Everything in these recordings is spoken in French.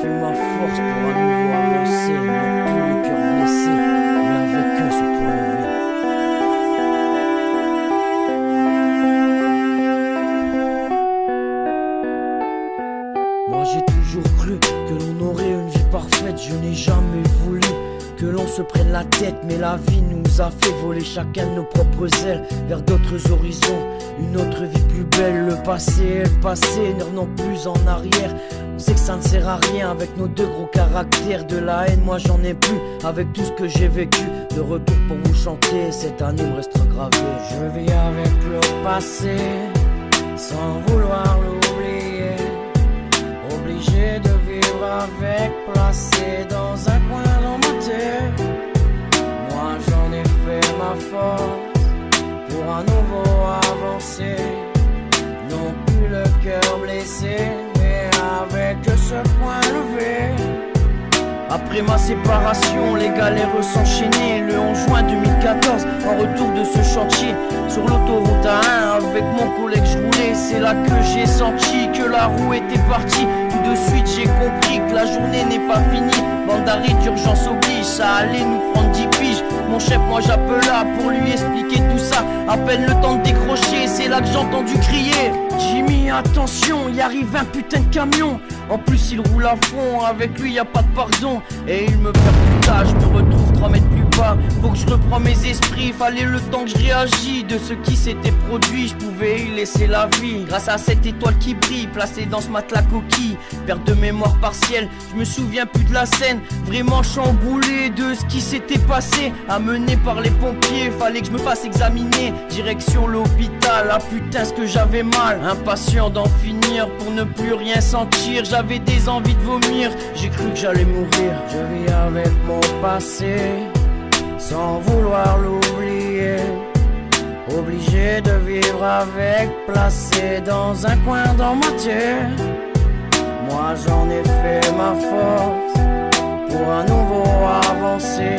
fait ma force pour à nouveau avancer. Non plus le cœur blessé, mais avec eux ce point levé. Moi j'ai toujours cru que l'on aurait une vie parfaite. Je n'ai jamais voulu que l'on se prenne la tête, mais la vie nous a fait voler chacun de nos propres ailes vers d'autres horizons, une autre vie plus belle. Le passé est le passé, ne revenons plus en arrière. On sait que ça ne sert à rien avec nos deux gros caractères. De la haine, moi j'en ai plus avec tout ce que j'ai vécu. De retour pour vous chanter, cette année me restera gravée. Je vis avec le passé, sans vouloir l'oublier. Obligé de vivre avec, placé dans un coin dans ma tête. Moi j'en ai fait ma force pour à nouveau avancer. Non plus le cœur blessé, mais avec ce point levé. Après ma séparation, les galères s'enchaînaient. Le 11 juin 2014, en retour de ce chantier, sur l'autoroute A1, avec mon collègue je roulais. C'est là que j'ai senti que la roue était partie. Tout de suite j'ai compris que la journée n'est pas finie. Bande d'arrêt d'urgence oblige, ça allait nous prendre 10 piges. Mon chef, moi j'appelle là pour lui expliquer tout ça. À peine le temps de décrocher, c'est là que j'ai entendu crier: Jimmy, attention, y arrive un putain de camion. En plus il roule à fond, avec lui y a pas de pardon. Et il me percuta, je me retrouve 3 mètres plus bas. Faut que je reprends mes esprits, fallait le temps que je réagis. De ce qui s'était produit, je pouvais y laisser la vie. Grâce à cette étoile qui brille, placée dans ce matelas coquille. Perte de mémoire partielle, je me souviens plus de la scène. Vraiment chamboulé de ce qui s'était passé. Amené par les pompiers, fallait que je me fasse examiner. Direction l'hôpital, ah putain ce que j'avais mal. Impatient d'en finir pour ne plus rien sentir. J'avais des envies de vomir, j'ai cru que j'allais mourir. Je vis avec mon passé, sans vouloir l'oublier. Obligé de vivre avec, placé dans un coin dans ma tête. Moi j'en ai fait ma force pour à nouveau avancer.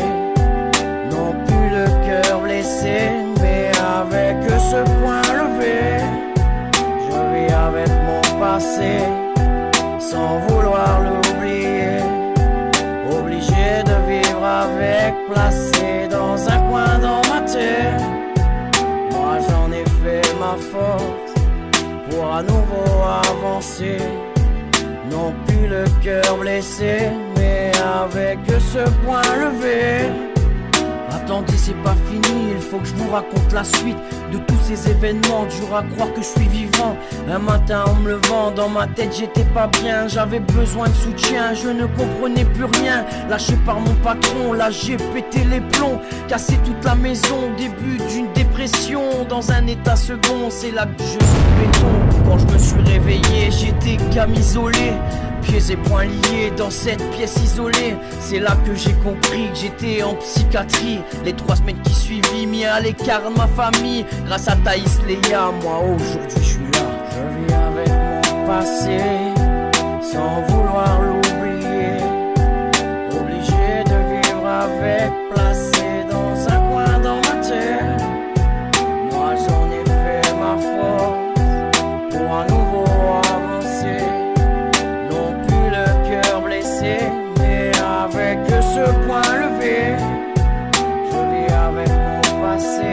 Non plus le cœur blessé, mais avec ce point levé. Je vis avec mon passé, sans vouloir l'oublier. Obligé de vivre avec, placé dans un coin dans ma tête. Moi j'en ai fait ma force pour à nouveau avancer. Non plus le cœur blessé, mais avec ce point levé. Attendez, c'est pas fini, il faut que je vous raconte la suite de tous ces événements, dur à croire que je suis vivant. Un matin en me levant, dans ma tête j'étais pas bien. J'avais besoin de soutien, je ne comprenais plus rien. Lâché par mon patron, là j'ai pété les plombs. Cassé toute la maison, début d'une dépression. Dans un état second, c'est là que je suis béton. Quand je me suis réveillé, j'étais camisolé, pieds et poings liés dans cette pièce isolée. C'est là que j'ai compris que j'étais en psychiatrie. Les 3 semaines qui suivirent, mis à l'écart de ma famille. Grâce à Thaïs Léa, moi aujourd'hui je suis là. Je vis avec mon passé, sans vouloir l'oublier. Obligé de vivre avec, placé dans un coin dans ma tête. Moi j'en ai fait ma force pour à nouveau avancer. Non plus le cœur blessé, mais avec ce point levé. Je vis avec mon passé,